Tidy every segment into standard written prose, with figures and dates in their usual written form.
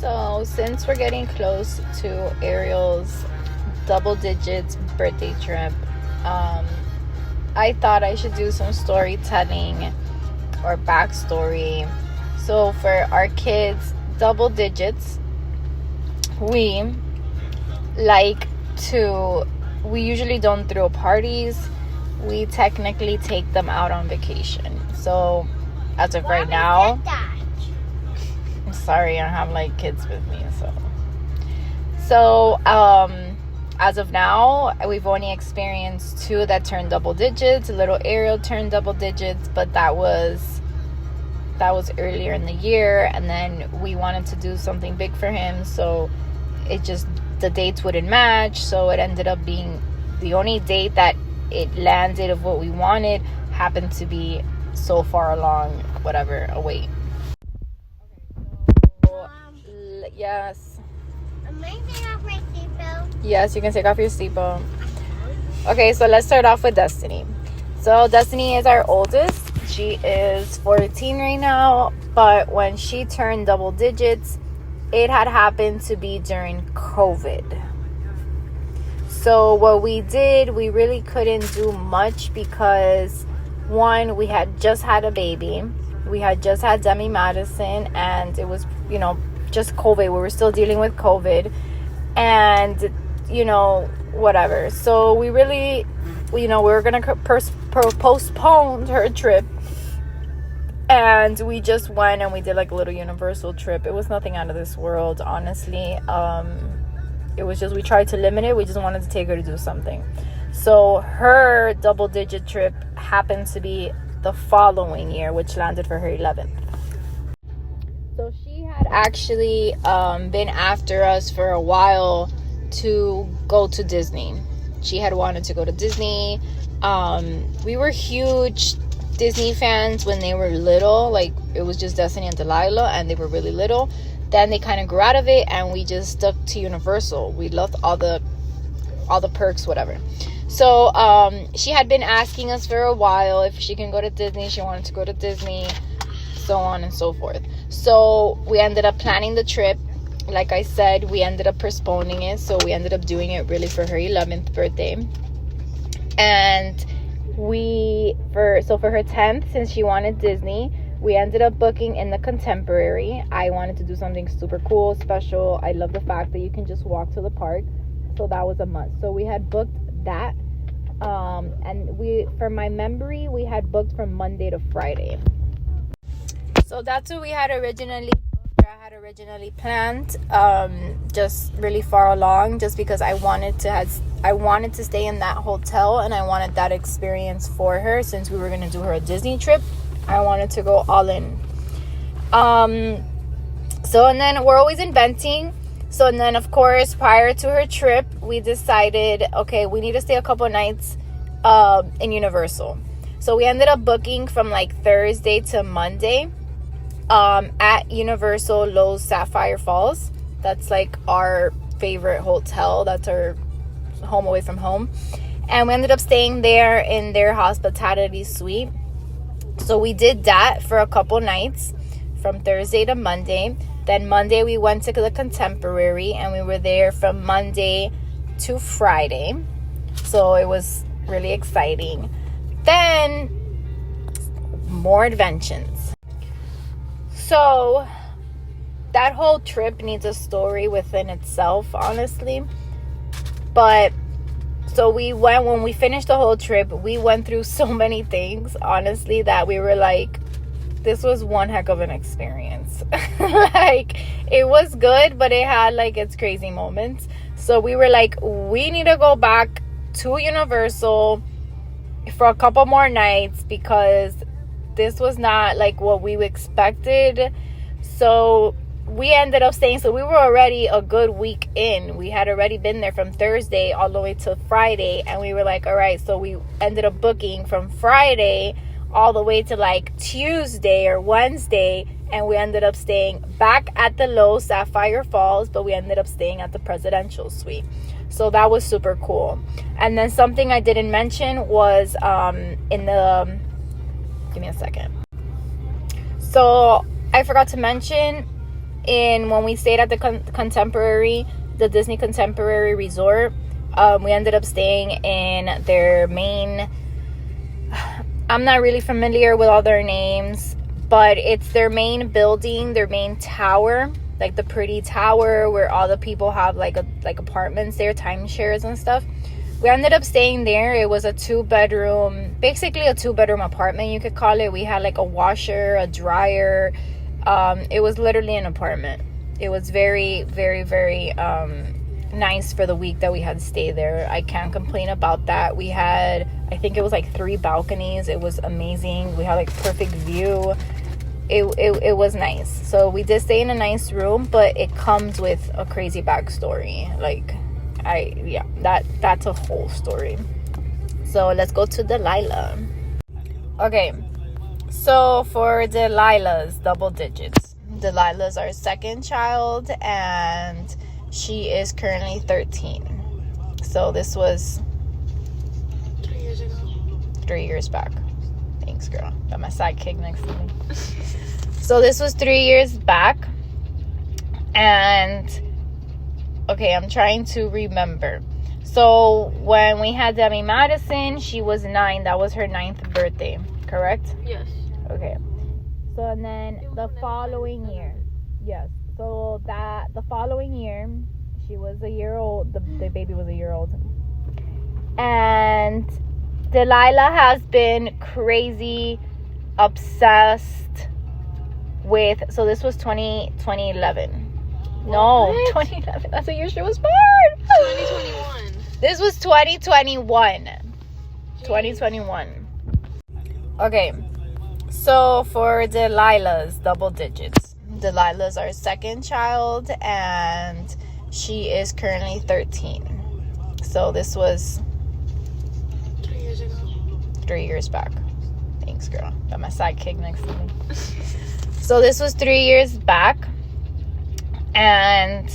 So since we're getting close to Ariel's double digits birthday trip, I thought I should do some storytelling or backstory. So for our kids' double digits, we usually don't throw parties. We technically take them out on vacation. So as of right now, I'm sorry, I have like kids with me. So as of now, we've only experienced 2 that turned double digits. Little Ariel turned double digits, but that was earlier in the year, and then we wanted to do something big for him, so the dates wouldn't match, so it ended up being the only date that it landed of what we wanted happened to be so far along, away. So, yes. Am I taking off my seatbelt? Yes, you can take off your seatbelt. Okay, so let's start off with Destiny. So Destiny is our oldest. She is 14 right now, but when she turned double digits, it had happened to be during COVID. So what we did, we really couldn't do much because, one, we had just had a baby. We had just had Demi Madison, and it was, just COVID. We were still dealing with COVID, and, whatever. So we really, we were going to postpone her trip. And we just went and we did like a little Universal trip. It was nothing out of this world, honestly. It was just, we tried to limit it. We just wanted to take her to do something. So her double digit trip happened to be the following year, which landed for her 11th. So she had actually been after us for a while to go to Disney. She had wanted to go to Disney. We were huge Disney fans when they were little. Like, it was just Destiny and Delilah, and they were really little. Then they kind of grew out of it, and we just stuck to Universal. We loved all the perks, whatever. So she had been asking us for a while if she can go to Disney. She wanted to go to Disney, so on and so forth. So we ended up planning the trip. Like I said, we ended up postponing it, so we ended up doing it really for her 11th birthday. And for her 10th, since she wanted Disney, we ended up booking in the Contemporary. I wanted to do something super cool, special. I love the fact that you can just walk to the park, so that was a must. So we had booked that, and for my memory, we had booked from Monday to Friday. So that's what we had originally planned, just really far along, just because I wanted to stay in that hotel, and I wanted that experience for her. Since we were going to do her a Disney trip, I wanted to go all in. So, and then we're always inventing. So, and then of course, prior to her trip, we decided, okay, we need to stay a couple nights in Universal. So we ended up booking from like Thursday to Monday at Universal Lowe's Sapphire Falls. That's like our favorite hotel. That's our home away from home. And we ended up staying there in their hospitality suite. So we did that for a couple nights from Thursday to Monday. Then Monday we went to the Contemporary, and we were there from Monday to Friday. So it was really exciting. Then more inventions. So that whole trip needs a story within itself, honestly. But so when we finished the whole trip, we went through so many things, honestly, that we were like, this was one heck of an experience. Like, it was good, but it had like its crazy moments. So we were like, we need to go back to Universal for a couple more nights, because this was not like what we expected. So we ended up staying. So we were already a good week in. We had already been there from Thursday all the way to Friday. And we were like, all right. So we ended up booking from Friday all the way to like Tuesday or Wednesday. And we ended up staying back at the Lowe's Sapphire Falls, but we ended up staying at the Presidential Suite. So that was super cool. And then something I didn't mention was give me a second. So I forgot to mention, when we stayed at the the Disney Contemporary Resort. We ended up staying in their main, I'm not really familiar with all their names, but it's their main building, their main tower, like the pretty tower where all the people have like apartments there, timeshares and stuff. We ended up staying there. It was basically a 2-bedroom apartment, you could call it. We had like a washer, a dryer. It was literally an apartment. It was very, very, very nice for the week that we had stayed there. I can't complain about that. We had, I think it was like 3 balconies. It was amazing. We had like perfect view. It was nice. So we did stay in a nice room, but it comes with a crazy backstory. That's a whole story. So let's go to Delilah. Okay, so for Delilah's double digits, Delilah's our second child, and she is currently 13. So this was 3 years ago. 3 years back. Thanks, girl. Got my sidekick next to me. So this was 3 years back. And okay, I'm trying to remember. So when we had Demi Madison, she was 9. That was her 9th birthday, correct? Yes. Okay. So and then the following year, yes. So that the following year, she was a year old. The baby was a year old. And Delilah has been crazy obsessed with, so this was 2011. No, What? 2011. That's the year she was born. 2021. This was 2021. Jeez. 2021. Okay. So for Delilah's double digits, Delilah's our second child, and she is currently 13. So this was 3 years ago. 3 years back. Thanks, girl. Got my sidekick next to me. So this was 3 years back. And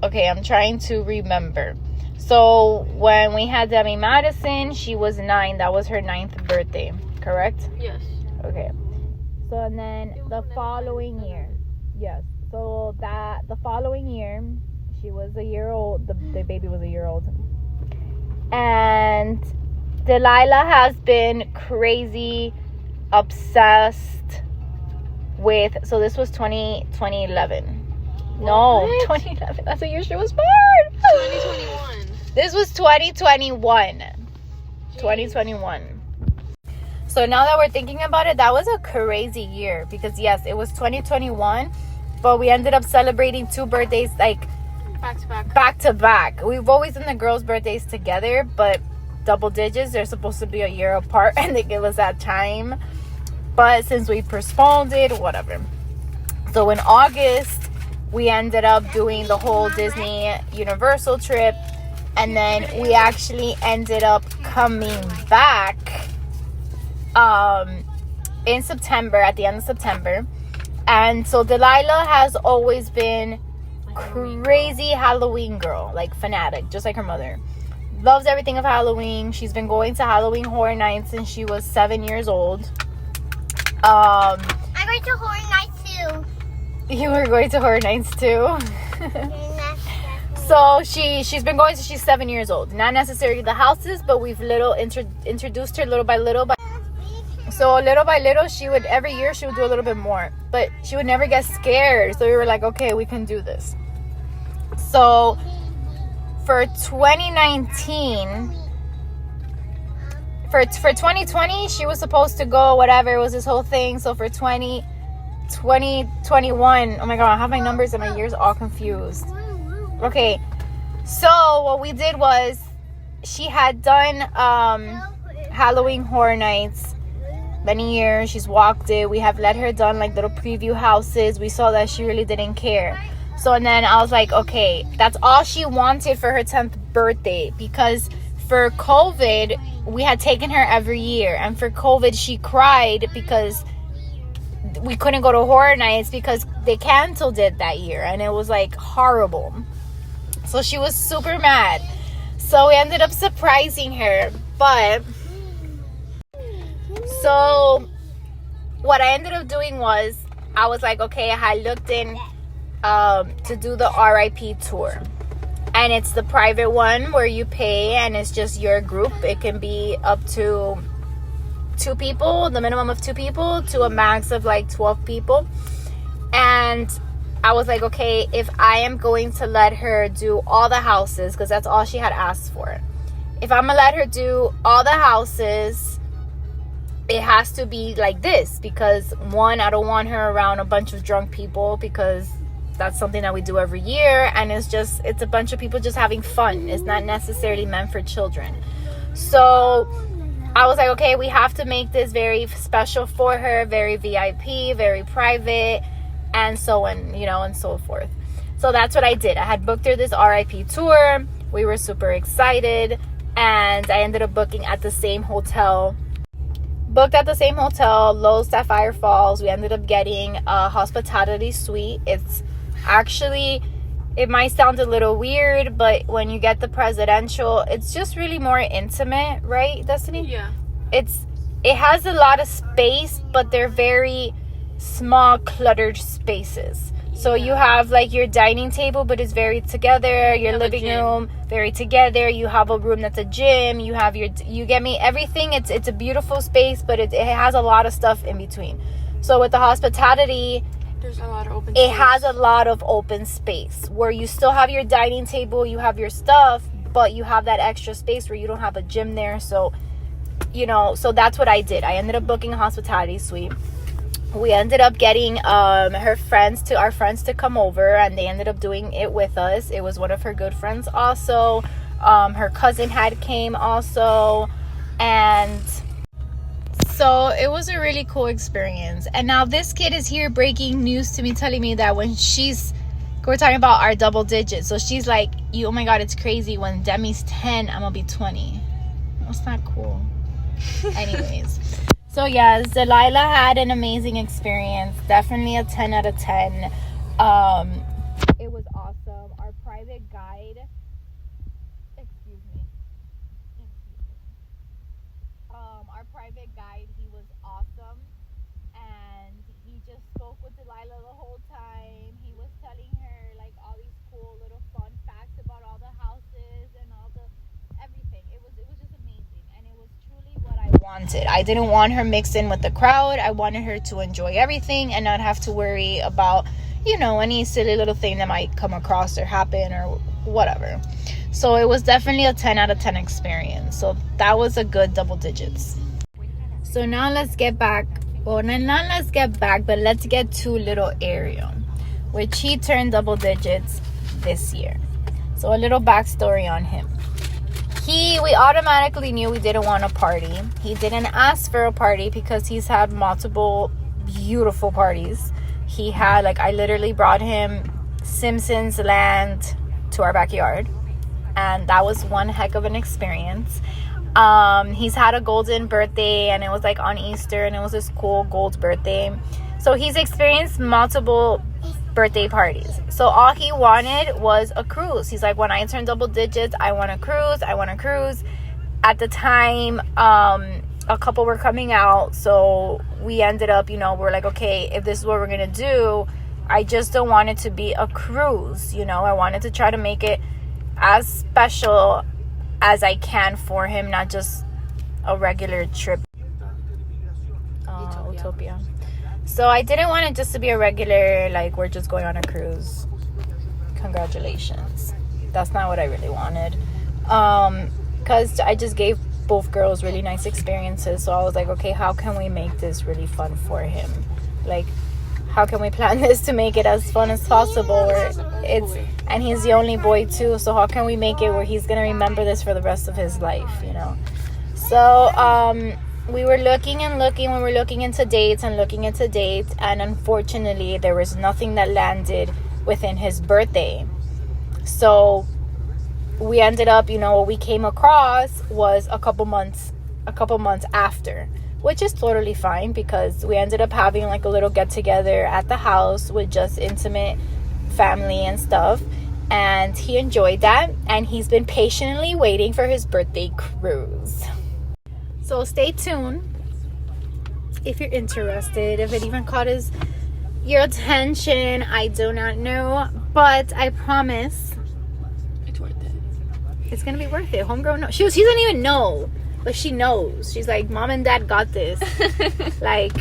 okay, I'm trying to remember. So when we had Demi Madison, she was 9. That was her 9th birthday, correct? Yes. Okay. So and then the following year, yes. So that the following year, she was a year old. The baby was a year old. And Delilah has been crazy obsessed with, so this was 2011. No, What? 2011. That's the year she was born. 2021. This was 2021. Jeez. 2021. So now that we're thinking about it, that was a crazy year because yes, it was 2021, but we ended up celebrating 2 birthdays like back to back. We've always done the girls' birthdays together, but double digits, they're supposed to be a year apart and they give us that time. But since we postponed it, whatever. So in August, we ended up doing the whole Disney Universal trip, and then we actually ended up coming back in September, at the end of September. And so Delilah has always been crazy Halloween girl, like fanatic, just like her mother. Loves everything of Halloween. She's been going to Halloween Horror Nights since she was 7 years old. I went to Horror Night too. You were going to Horror Nights too? So she's been going since she's 7 years old. Not necessarily the houses, but we've introduced her little by little. So little by little, every year she would do a little bit more, but she would never get scared. So we were like, okay, we can do this. So for 2019, for 2020, she was supposed to go, whatever, it was this whole thing. So for 2021, oh my God, I have my numbers and my years all confused. Okay, so what we did was, she had done Halloween Horror Nights many years. She's walked it. We have let her done like little preview houses. We saw that she really didn't care. So and then I was like, okay, that's all she wanted for her 10th birthday, because for COVID, we had taken her every year, and for COVID, she cried because we couldn't go to Horror Nights because they canceled it that year, and it was like horrible. So she was super mad. So we ended up surprising her, but so what I ended up doing was, I was like, okay, I had looked in to do the RIP tour. And it's the private one where you pay and it's just your group. It can be up to 2 people, the minimum of 2 people, to a max of like 12 people. And I was like, okay, if I am going to let her do all the houses, because that's all she had asked for. If I'm going to let her do all the houses, it has to be like this. Because, one, I don't want her around a bunch of drunk people, because that's something that we do every year. And it's a bunch of people just having fun. It's not necessarily meant for children. So I was like, okay, we have to make this very special for her, very VIP, very private, and so on, and so forth. So that's what I did. I had booked her this RIP tour. We were super excited, and I ended up booking at the same hotel. Low Sapphire Falls. We ended up getting a hospitality suite. It's actually, it might sound a little weird, but when you get the presidential, it's just really more intimate, right, Destiny? Yeah. It has a lot of space, but they're very small, cluttered spaces. So you have like your dining table, but it's very together. Your living room, very together. You have a room that's a gym. You get me, everything. It's a beautiful space, but it has a lot of stuff in between. So with the hospitality, there's a lot of open space. It has a lot of open space where you still have your dining table, you have your stuff, but you have that extra space where you don't have a gym there. So, so that's what I did. I ended up booking a hospitality suite. We ended up getting our friends to come over, and they ended up doing it with us. It was one of her good friends also. Her cousin had came also, and so it was a really cool experience. And now this kid is here breaking news to me, telling me that when we're talking about our double digits. So she's like, oh my God, it's crazy. When Demi's 10, I'm gonna be 20. That's not cool. Anyways. So yes, Delilah had an amazing experience. Definitely a 10 out of 10. It was awesome. Our private guide, our private guide, he was awesome. And he just spoke with Delilah the whole time. He was telling her like all these cool little fun facts about all the houses and all the everything. It was just amazing, and it was truly what I wanted. I didn't want her mixed in with the crowd. I wanted her to enjoy everything and not have to worry about, any silly little thing that might come across or happen or whatever. So it was definitely a 10 out of 10 experience. So that was a good double digits. So now let's get back. Well, not let's get back, but let's get to little Ariel, which he turned double digits this year. So a little backstory on him. We automatically knew we didn't want a party. He didn't ask for a party because he's had multiple beautiful parties. He had, I literally brought him Simpsons Land to our backyard, and that was one heck of an experience. He's had a golden birthday, and it was on Easter, and it was his cool gold birthday. So he's experienced multiple birthday parties. So all he wanted was a cruise. He's like, when I turn double digits, I want a cruise. At the time, a couple were coming out, so we ended up, we're like, okay, if this is what we're gonna do, I just don't want it to be a cruise. I wanted to try to make it as special as I can for him, not just a regular trip. Utopia. So I didn't want it just to be a regular, we're just going on a cruise. Congratulations. That's not what I really wanted. Because I just gave both girls really nice experiences. So I was like, okay, how can we make this really fun for him? How can we plan this to make it as fun as possible? And he's the only boy too. So how can we make it where he's going to remember this for the rest of his life, So, we were looking and looking. We were looking into dates. And unfortunately, there was nothing that landed within his birthday. So we ended up, what we came across was a couple months after, which is totally fine because we ended up having a little get together at the house with just intimate family and stuff. And he enjoyed that. And he's been patiently waiting for his birthday cruise. So stay tuned if you're interested. If it even caught his, your attention. I do not know, but I promise It's worth it. it's gonna be worth it. Homegirl knows. She doesn't even know, but she knows. She's like, Mom and Dad got this. Like,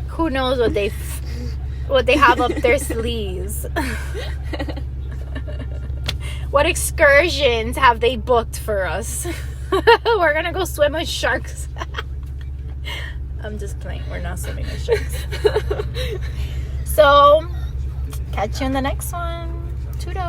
who knows what they have up their sleeves. What excursions have they booked for us? We're gonna go swim with sharks. I'm just playing. We're not swimming with sharks. So, catch you in the next one. Toodles.